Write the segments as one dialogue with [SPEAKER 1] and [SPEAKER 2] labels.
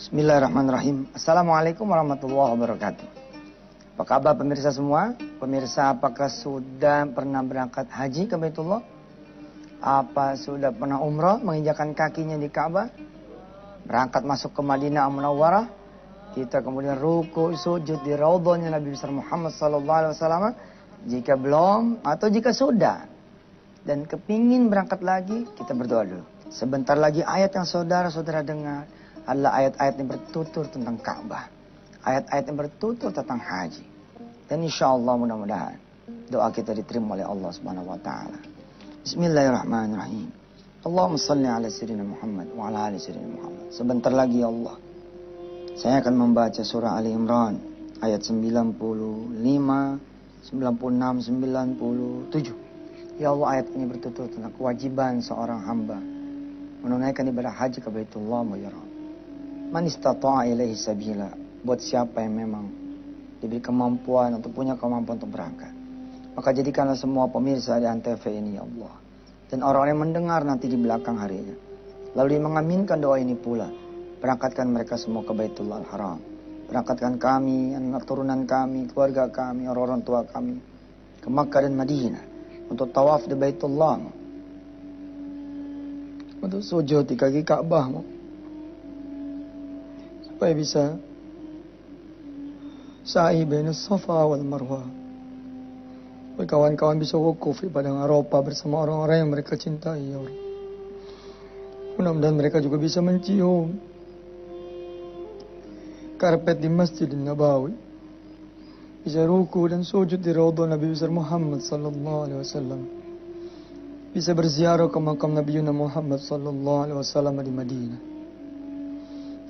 [SPEAKER 1] Bismillahirrahmanirrahim. Assalamualaikum warahmatullahi wabarakatuh. Apa kabar pemirsa semua? Pemirsa, apakah sudah pernah berangkat haji ke Baitullah? Apa sudah pernah umrah menginjakan kakinya di Ka'bah? Berangkat masuk ke Madinah Munawwarah? Kita kemudian ruku sujud di raudhahnya Nabi besar Muhammad SAW. Jika belum atau jika sudah dan kepingin berangkat lagi, kita berdoa dulu. Sebentar lagi ayat yang saudara-saudara dengar adalah ayat-ayat yang bertutur tentang Ka'bah. Ayat-ayat yang bertutur tentang haji. Dan insya Allah mudah-mudahan doa kita diterima oleh Allah Subhanahu wa taala. Bismillahirrahmanirrahim. Allahumma salli ala sayyidina Muhammad wa ala ali sayyidina Muhammad. Sebentar lagi ya Allah, saya akan membaca surah Ali Imran ayat 95, 96, 97. Ya Allah, ayat ini bertutur tentang kewajiban seorang hamba menunaikan ibadah haji ke Baitullah Mukarram. Man istata'a ilaihi sabila, buat siapa yang memang diberi kemampuan untuk punya kemampuan untuk berangkat. Maka jadikanlah semua pemirsa di Antv ini ya Allah, dan orang-orang yang mendengar nanti di belakang harinya, lalu dia mengaminkan doa ini pula. Berangkatkan mereka semua ke Baitullah Al-Haram. Berangkatkan kami, anak turunan kami, keluarga kami, orang-orang tua kami ke Makkah dan Madinah untuk tawaf di Baitullah, untuk sujud di kaki Ka'bah, supaya bisa sa'i baina Safa wal Marwah. Supaya kawan-kawan bisa wukuf di padang Arafah bersama orang-orang yang mereka cintai ya Allah. Mudah-mudahan mereka juga bisa mencium karpet di Masjidin Nabawi, bisa ruku dan sujud di raudhah Nabi besar Muhammad sallallahu alaihi wasallam, bisa berziarah ke makam Nabi Muhammad sallallahu alaihi wasallam di Madinah.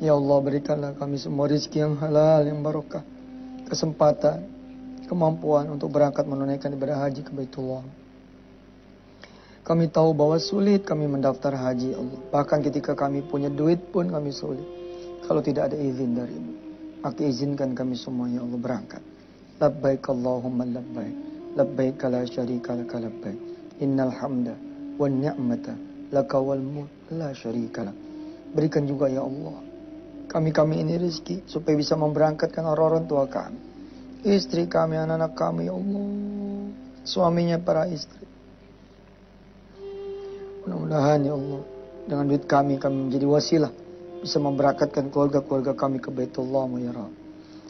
[SPEAKER 1] Ya Allah, berikanlah kami semua rezeki yang halal, yang barokah, kesempatan, kemampuan untuk berangkat menunaikan ibadah haji ke Baitullah. Kami tahu bahwa sulit kami mendaftar haji Allah. Bahkan ketika kami punya duit pun kami sulit kalau tidak ada izin darimu. Maka izinkan kami semua ya Allah berangkat. Labbaik Allahumma labbaik, labbaik la syarika laka labbaik, innal hamda wan ni'mata laka wal mulk la syarika lak. Berikan juga ya Allah kami ini rezeki supaya bisa memberangkatkan orang-orang tua kami, istri kami, anak-anak kami ya Allah, suaminya para istri. Mudah-mudahan ya Allah dengan duit kami menjadi wasilah bisa memberangkatkan keluarga-keluarga kami ke Baitullah Mukarram.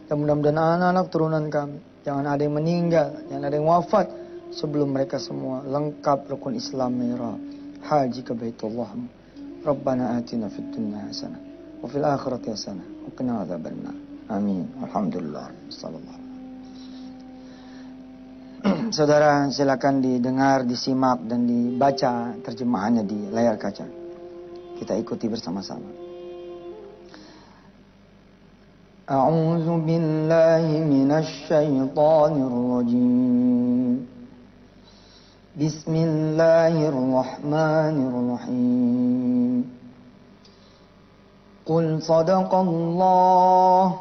[SPEAKER 1] Dan mudah-mudahan anak-anak turunan kami jangan ada yang meninggal, jangan ada yang wafat sebelum mereka semua lengkap rukun Islam Mukarram, haji ke Baitullah. Rabbana atina fid dunya hasanah wa fil akhirati hasanah wa qina adzabannar. Amin. Alhamdulillah. Sallallahu. Saudara, silakan didengar, disimak dan dibaca terjemahannya di layar kaca. Kita ikuti bersama-sama. A'udzu billahi minasy syaithanir rajim. Bismillahirrahmanirrahim. Qul sadaqallah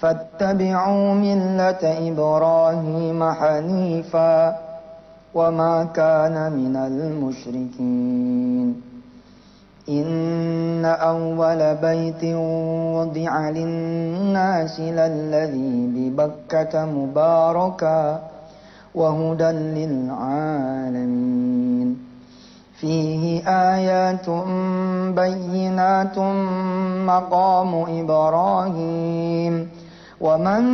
[SPEAKER 1] fattabi'u millata Ibrahim hanifa wa ma kana minal musyrikin. Inna awwala baitin wudi'a lin-nasi lalladzi bi Bakkata mubaraka wa hudan lil-'alamin. Fihi ayatun bayyinatun maqamu Ibrahim wa man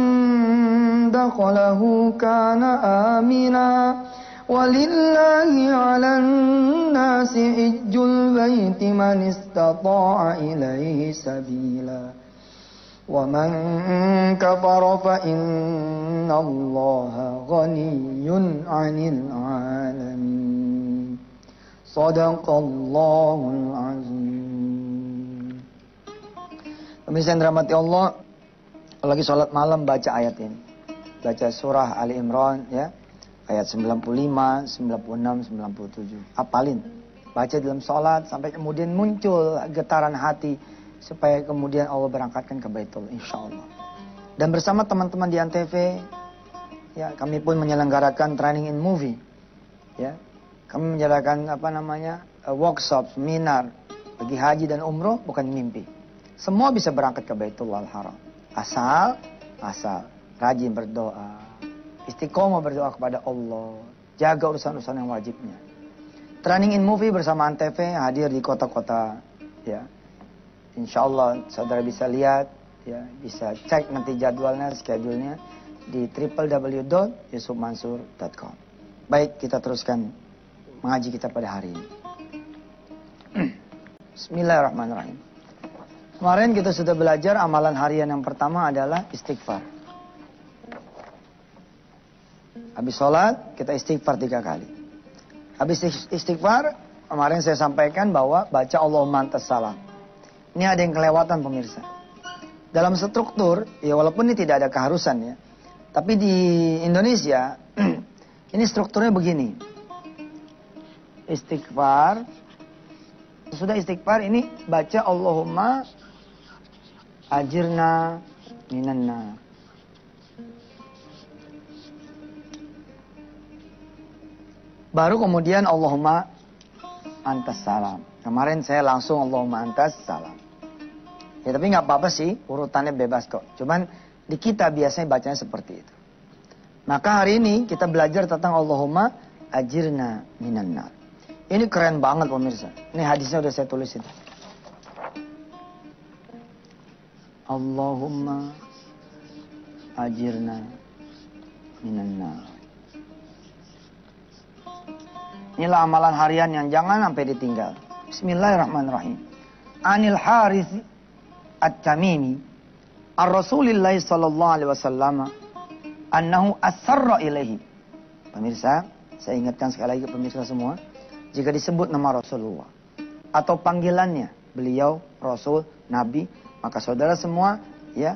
[SPEAKER 1] dakhalahu kana amina walillahi 'alan nasi hijjul baiti man istata'a ilaihi sabila wa man kafara fa innallaha ghaniyyun 'anil 'alamin. Shadaqallahul azim. Pemirsa yang dirahmati Allah, lagi sholat malam baca ayat ini. Baca surah Ali Imran ya, ayat 95, 96, 97. Apalin. Baca dalam sholat sampai kemudian muncul getaran hati supaya kemudian Allah berangkatkan ke Baitul insyaallah. Dan bersama teman-teman di Antv ya, kami pun menyelenggarakan training in movie. Ya. Kami menjalankan workshop, seminar bagi haji dan umroh bukan mimpi. Semua bisa berangkat ke Baitullah Haram. Asal rajin berdoa. Istiqomah berdoa kepada Allah. Jaga urusan-urusan yang wajibnya. Training in Movie bersama Antv hadir di kota-kota. Ya. Insya Allah saudara bisa lihat. Ya, bisa cek nanti jadwalnya, schedule-nya di www.yusufmansur.com. Baik, kita teruskan mengaji kita pada hari ini. Bismillahirrahmanirrahim. Kemarin kita sudah belajar amalan harian yang pertama adalah istighfar. Habis sholat, kita istighfar 3 kali. Habis istighfar, kemarin saya sampaikan bahwa baca Allahumma antas salam. Ini ada yang kelewatan pemirsa. Dalam struktur, ya walaupun ini tidak ada keharusan ya. Tapi di Indonesia, ini strukturnya begini. Istighfar. Sudah istighfar, ini baca Allahumma ajirna minanna. Baru kemudian Allahumma antas salam. Kemarin saya langsung Allahumma antas salam. Ya tapi nggak apa-apa sih, urutannya bebas kok. Cuman di kita biasanya bacanya seperti itu. Maka hari ini kita belajar tentang Allahumma ajirna minan nar. Ini keren banget pemirsa. Ini hadisnya udah saya tulis itu. Allahumma ajirna minan nar. Inilah amalan harian yang jangan sampai ditinggal. Bismillahirrahmanirrahim. Anil Harith At-Tamimi Ar-Rasulillah sallallahu alaihi wasallam annahu asarra ilaihi. Pemirsa, saya ingatkan sekali lagi ke pemirsa semua, jika disebut nama Rasulullah atau panggilannya beliau Rasul, Nabi, maka saudara semua ya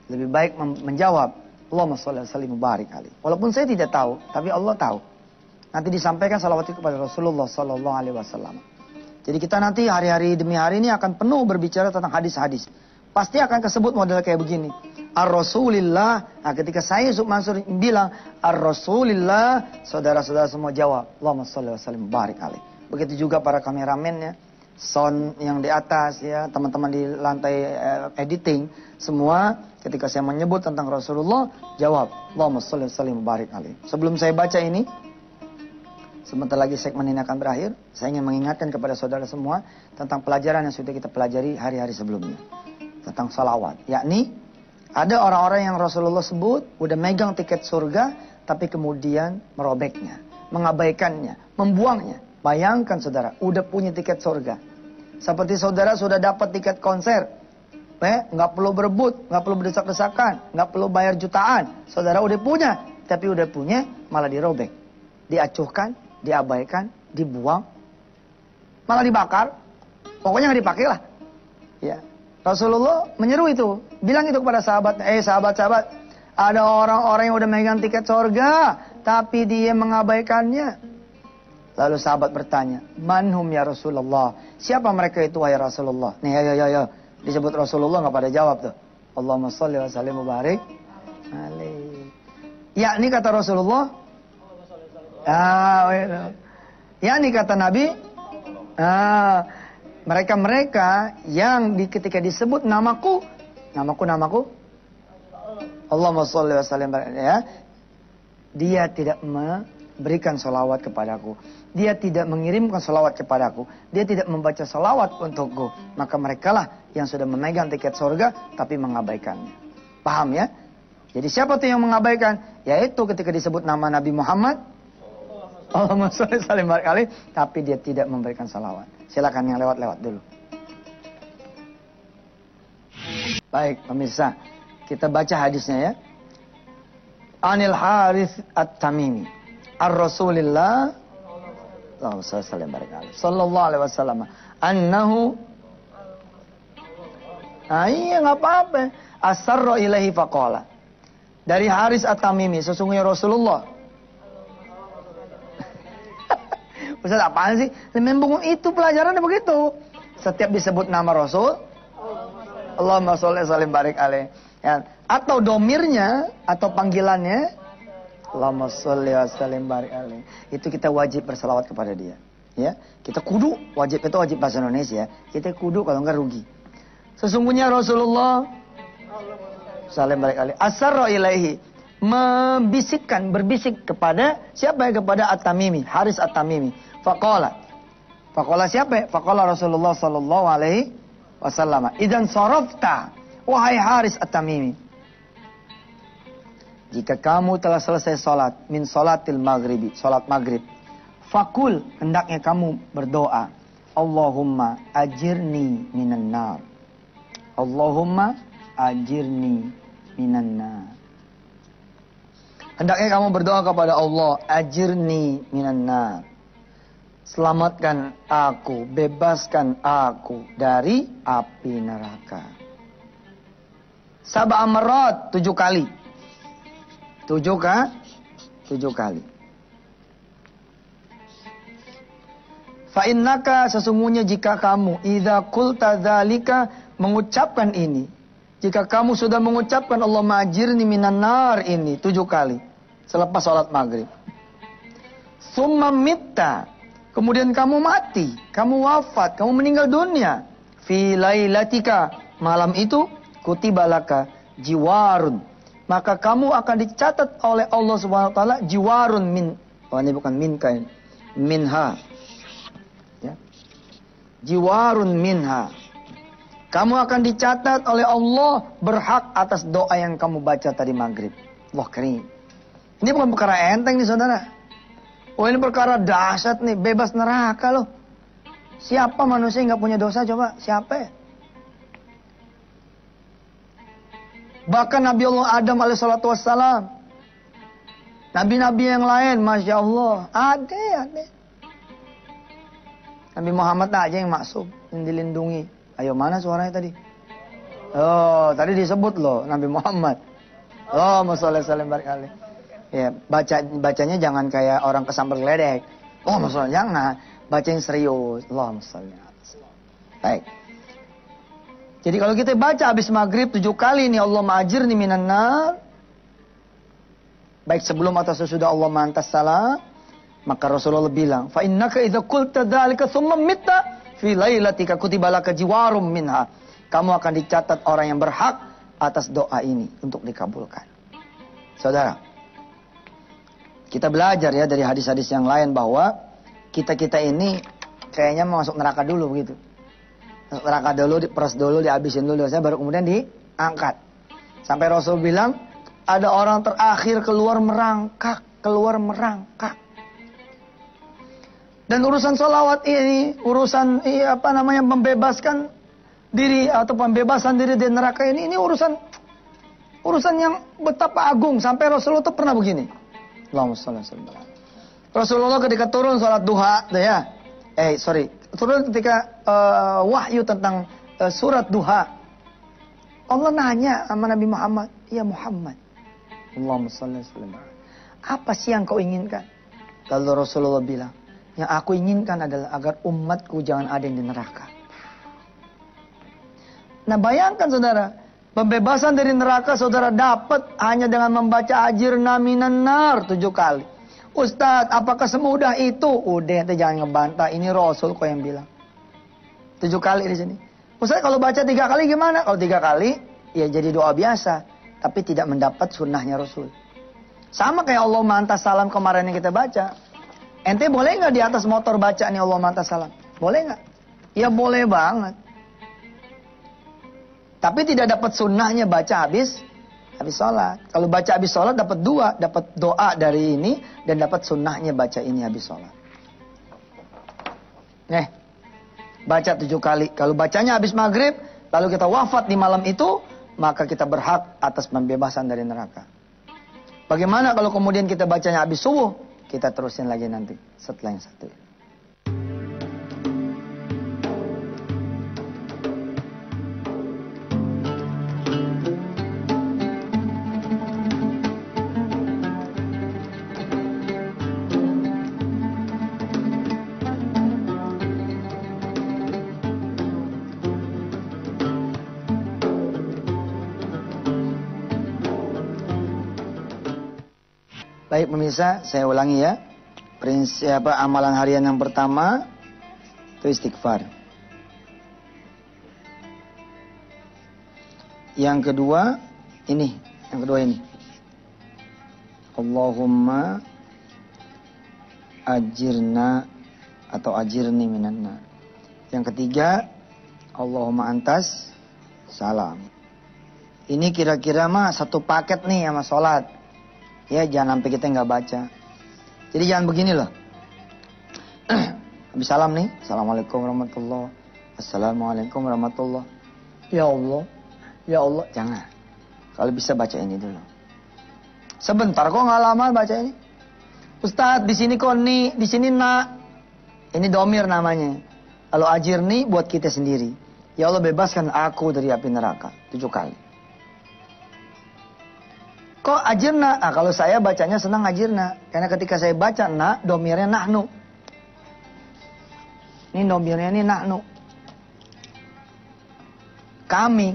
[SPEAKER 1] lebih baik menjawab Allahumma shalli wa sallim mubarik alaihi. Walaupun saya tidak tahu, tapi Allah tahu. Nanti disampaikan salawat itu kepada Rasulullah sallallahu alaihi wasallam. Jadi kita nanti hari-hari demi hari ini akan penuh berbicara tentang hadis-hadis. Pasti akan kesebut model kayak begini. Ar-Rasulillah. Nah ketika saya Yusuf Mansur bilang Ar-Rasulillah, saudara-saudara semua jawab Allahumma shalli wa sallim barik alaih. Begitu juga para kameramennya, sound yang di atas ya, teman-teman di lantai editing, semua ketika saya menyebut tentang Rasulullah, jawab Allahumma shalli wa sallim barik alaih. Sebelum saya baca ini, sebentar lagi segmen ini akan berakhir. Saya ingin mengingatkan kepada saudara semua tentang pelajaran yang sudah kita pelajari hari-hari sebelumnya. Tentang salawat. Yakni, ada orang-orang yang Rasulullah sebut, udah megang tiket surga, tapi kemudian merobeknya, mengabaikannya, membuangnya. Bayangkan saudara, udah punya tiket surga. Seperti saudara sudah dapat tiket konser. Nggak perlu berebut, nggak perlu berdesak-desakan, nggak perlu bayar jutaan. Saudara udah punya, tapi udah punya malah dirobek. Diacuhkan, diabaikan, dibuang, malah dibakar, pokoknya nggak dipakai lah. Ya, Rasulullah menyeru itu, bilang itu kepada sahabat, sahabat-sahabat, ada orang-orang yang udah megang tiket surga, tapi dia mengabaikannya. Lalu sahabat bertanya, manhum ya Rasulullah, siapa mereka itu wahai Rasulullah? Nih, ya, disebut Rasulullah nggak pada jawab tuh. Allahumma shalli wa sallim mubarik alaihi. Ya, ini kata Rasulullah. Ya ini kata Nabi, mereka-mereka yang ketika disebut namaku, Allahumma sholli wa sallim, ya, dia tidak memberikan sholawat kepadaku, dia tidak mengirimkan sholawat kepadaku, dia tidak membaca sholawat untukku, maka merekalah yang sudah memegang tiket surga tapi mengabaikannya. Paham ya? Jadi siapa tuh yang mengabaikan? Yaitu ketika disebut nama Nabi Muhammad, Allahumma sholli salim barik alaih, tapi dia tidak memberikan salawat. Silakan yang lewat-lewat dulu. Baik pemirsa, kita baca hadisnya ya. Anil Harith At-Tamimi Ar-Rasulillah Allahumma sholli salim barik alaih sallallahu alaihi wasallam annahu, iya nggak apa-apa, asarra ilaihi faqala. Dari Harith At-Tamimi, sesungguhnya Rasulullah. Ustaz apaan sih? Membungkuk itu pelajarannya begitu. Setiap disebut nama Rasul, Allahumma sholli salim barik alaih. Ya. Atau domirnya, atau panggilannya, Allahumma sholli salim barik alaih. Itu kita wajib bersalawat kepada dia. Ya, kita kudu, wajib itu wajib bahasa Indonesia. Kita kudu kalau enggak rugi. Sesungguhnya Rasulullah salam balik alaihi asarra ilaihi, berbisik kepada siapa ya? Kepada At-Tamimi, Haris At-Tamimi. Faqala siapa ya? Faqala Rasulullah sallallahu alaihi wasallam, idzan sarafta, wahai Haris At-Tamimi, jika kamu telah selesai salat, min salatil maghribi, salat maghrib, fakul, hendaknya kamu berdoa, Allahumma ajirni minan nar, Allahumma ajirni minan nar. Hendaknya kamu berdoa kepada Allah, ajirni minan nar, selamatkan aku, bebaskan aku dari api neraka. Sab'a marat, 7 kali. 7 kali. Fa innaka, sesungguhnya jika kamu idza qulta dzalika, mengucapkan ini, jika kamu sudah mengucapkan Allahumma ajirni minan nar ini 7 kali selepas sholat maghrib, summa mitta, kemudian kamu mati, kamu wafat, kamu meninggal dunia, fi lailatika, malam itu, kutibalaka jiwarun, maka kamu akan dicatat oleh Allah Subhanahu wa taala jiwarun min, oh ini bukan minka, minha, ya, jiwarun minha, kamu akan dicatat oleh Allah berhak atas doa yang kamu baca tadi maghrib. Wah, keren. Ini bukan perkara enteng nih saudara. Oh, ini perkara dahsyat nih, bebas neraka loh. Siapa manusia yang gak punya dosa coba? Siapa ya? Bahkan Nabi Allah Adam alaihissalatu wassalam, nabi-nabi yang lain, Masya Allah, ada. Nabi Muhammad aja yang maksum, yang dilindungi. Ayo, mana suaranya tadi? Oh, tadi disebut loh Nabi Muhammad. Oh, masalah salam barkali. Ya, bacanya jangan kayak orang kesambar geledek. Oh, masalah jangan. Baca yang serius. Allahumma shalli ala sayyidina. Baik. Jadi kalau kita baca habis maghrib 7 kali nih, Allahumma ajirni minan nar, baik sebelum atau sesudah Allah mantas salam, maka Rasulullah bilang, fa innaka idza qulta dzalika tsumma mitta fi lailatika kutibalaka jiwarum minha, kamu akan dicatat orang yang berhak atas doa ini untuk dikabulkan. Saudara, kita belajar ya dari hadis-hadis yang lain bahwa kita ini kayaknya mau masuk neraka dulu begitu. Masuk neraka dulu, diperas dulu, dihabisin dulu dosanya, baru kemudian diangkat. Sampai Rasul bilang, ada orang terakhir keluar merangkak. Dan urusan sholawat ini, urusan membebaskan diri atau pembebasan diri dari neraka ini urusan yang betapa agung. Sampai Rasulullah itu pernah begini. Allahumma shalli alaihi wasallam. Rasulullah ketika turun sholat duha, turun ketika wahyu tentang surat duha, Allah nanya sama Nabi Muhammad, ya Muhammad, Allahumma shalli alaihi wasallam, apa sih yang kau inginkan? Lalu Rasulullah bilang, yang aku inginkan adalah agar umatku jangan ada yang di neraka. Nah, bayangkan saudara, pembebasan dari neraka saudara dapat hanya dengan membaca ajirna minan nar 7 kali. Ustadz, apakah semudah itu? Udah, nanti jangan ngebantah. Ini Rasul kok yang bilang. 7 kali di sini. Ustadz, kalau baca 3 kali gimana? Kalau 3 kali, ya jadi doa biasa. Tapi tidak mendapat sunnahnya Rasul. Sama kayak Allah mantas salam kemarin yang kita baca. Ente boleh nggak di atas motor baca nih Allah mantas salam? Boleh nggak? Ya boleh banget. Tapi tidak dapat sunnahnya baca habis sholat. Kalau baca habis sholat dapat 2, dapat doa dari ini dan dapat sunnahnya baca ini habis sholat. Nih, baca 7 kali. Kalau bacanya habis maghrib, lalu kita wafat di malam itu, maka kita berhak atas pembebasan dari neraka. Bagaimana kalau kemudian kita bacanya habis subuh? Kita terusin lagi nanti setelah yang satu. Baik pemirsa, saya ulangi ya. Prinsip amalan harian yang pertama itu istighfar. Yang kedua ini. Allahumma ajirna atau ajirni minan nar. Yang ketiga, Allahumma antas salam. Ini kira-kira mah satu paket nih sama sholat. Ya, jangan sampai kita nggak baca. Jadi jangan begini loh. Habis salam nih, assalamualaikum warahmatullah, assalamualaikum warahmatullah. Ya Allah, jangan. Kalau bisa baca ini dulu. Sebentar kok nggak lama baca ini. Ustadz, di sini kok nih, di sini nak. Ini domir namanya. Kalau ajirni buat kita sendiri. Ya Allah, bebaskan aku dari api neraka 7 kali. Kok ajirna? Kalau saya bacanya senang ajirna. Karena ketika saya baca na, domirnya nahnu. Ini domirnya ini nahnu. Kami.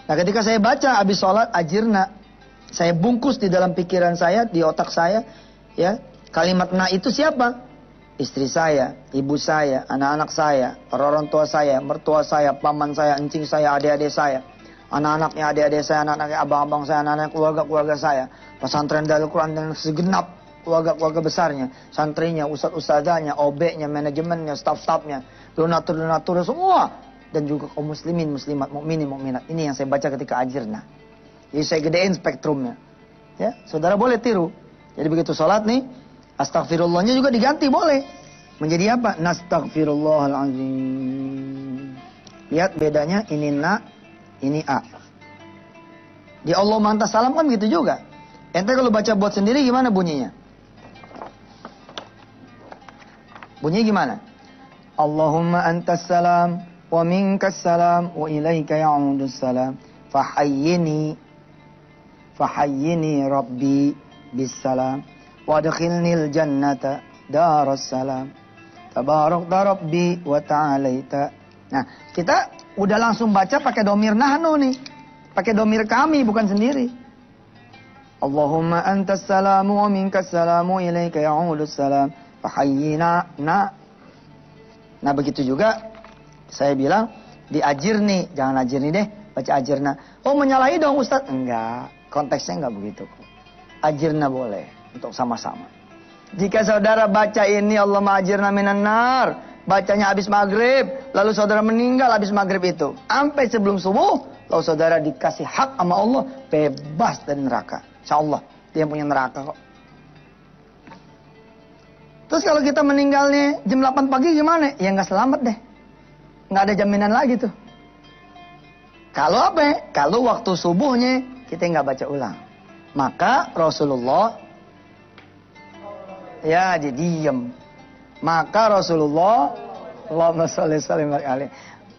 [SPEAKER 1] Nah, ketika saya baca habis sholat ajirna, saya bungkus di dalam pikiran saya, di otak saya, ya, kalimat na itu siapa? Istri saya, ibu saya, anak-anak saya, orang tua saya, mertua saya, paman saya, encing saya, adik-adik saya, anak-anaknya adik-adik saya, anak-anaknya abang-abang saya, anak-anak keluarga-keluarga saya, pesantren Darul Quran dan segenap keluarga-keluarga besarnya, santrinya, ustadz-ustadzanya, OB-nya, manajemennya, staf-stafnya, donatur-donatur semua, dan juga kaum muslimin, muslimat, mukminin, mukminat. Ini yang saya baca ketika ajirna. Jadi saya gedein spektrumnya. Ya, saudara boleh tiru. Jadi begitu sholat nih, astagfirullahnya juga diganti boleh. Menjadi apa? Nastaghfirullahaladzim. Lihat bedanya, ini na, ini a. Di Allah mantas salam kan gitu juga. Ente kalau baca buat sendiri gimana bunyinya? Bunyinya gimana? Allahumma antas salam, wa minkas salam, wa ilaika ya'udus salam. Fahayyini rabbi bis salam. Wadkhilnil jannata daras salam. Tabarakta rabbi wa ta'alaita. Nah, kita udah langsung baca pakai domir nahnu nih. Pakai domir kami, bukan sendiri. Allahumma antas salamu wa minkas salamu ilaika ya'udus salam. Fahayyina na. Nah, begitu juga saya bilang diajirni, jangan ajirni deh, baca ajirna. Oh, menyalahi dong Ustaz? Enggak, konteksnya enggak begitu kok. Ajirna boleh. Untuk sama-sama. Jika saudara baca ini Allah ma'ajirna minan nar, bacanya habis maghrib, lalu saudara meninggal habis maghrib itu, sampai sebelum subuh, lalu saudara dikasih hak sama Allah, bebas dari neraka. Insyaallah, dia punya neraka kok. Terus kalau kita meninggalnya jam 8 pagi gimana? Ya nggak selamat deh. Nggak ada jaminan lagi tuh. Kalau apa? Kalau waktu subuhnya kita nggak baca ulang. Maka Rasulullah ya, dia diam. Maka Rasulullah Allahumma shalli alaihi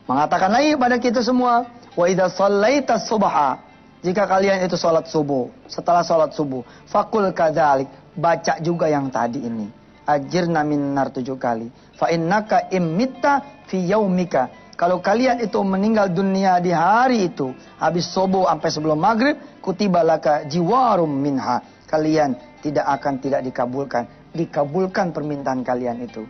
[SPEAKER 1] mengatakan lagi pada kita semua, wa idza shallaita subha, jika kalian itu salat subuh, setelah salat subuh, faqul kadzalik, baca juga yang tadi ini. Ajirna minnar 7 kali. Fa innaka immitta fi yaumika. Kalau kalian itu meninggal dunia di hari itu, habis subuh sampai sebelum maghrib, kutiba laka jiwarum minha. Kalian tidak dikabulkan. Dikabulkan permintaan kalian itu.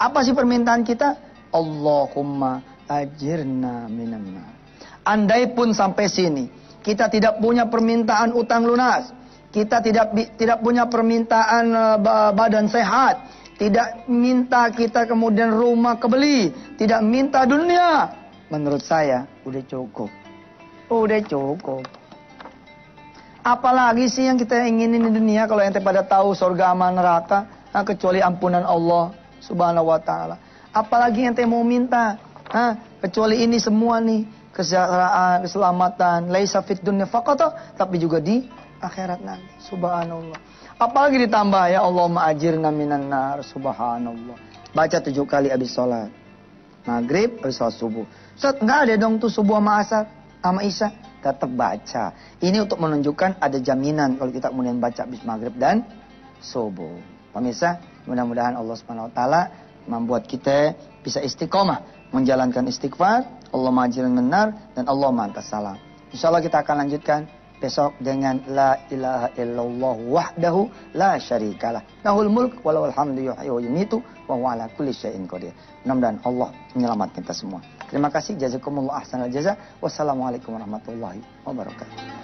[SPEAKER 1] Apa sih permintaan kita? Allahumma ajirna minan nar. Andai pun sampai sini kita tidak punya permintaan utang lunas, kita tidak punya permintaan badan sehat, tidak minta kita kemudian rumah kebeli, tidak minta dunia, menurut saya udah cukup. Udah cukup. Apalagi sih yang kita inginin di dunia kalau ente pada tahu surga sama neraka, kecuali ampunan Allah Subhanahu wa taala. Apalagi ente mau minta, kecuali ini semua nih, kesejahteraan, keselamatan, laisa fid dunya faqata, tapi juga di akhirat nanti. Subhanallah. Apalagi ditambah ya Allah ma'ajirna minan nar, subhanallah. Baca 7 kali habis sholat maghrib, habis sholat subuh. Ustaz, enggak ada dong tuh subuh sama asar sama isya. Tetap baca. Ini untuk menunjukkan ada jaminan kalau kita kemudian baca habis maghrib dan subuh. Pemirsa, mudah-mudahan Allah Subhanahu wa taala membuat kita bisa istiqomah menjalankan istighfar, Allah ma'ajirna minan nar, dan Allah ma'antas salam. Insyaallah kita akan lanjutkan besok dengan la ilaha illallah wahdahu la syarikalah. Lahul mulk wa lahul hamdu yuhyi wa yumiitu wa huwa ala kulli syai'in qadir. Mudah-mudahan Allah menyelamatkan kita semua. Terima kasih, jazakumullah ahsanal jaza. Wassalamualaikum warahmatullahi wabarakatuh.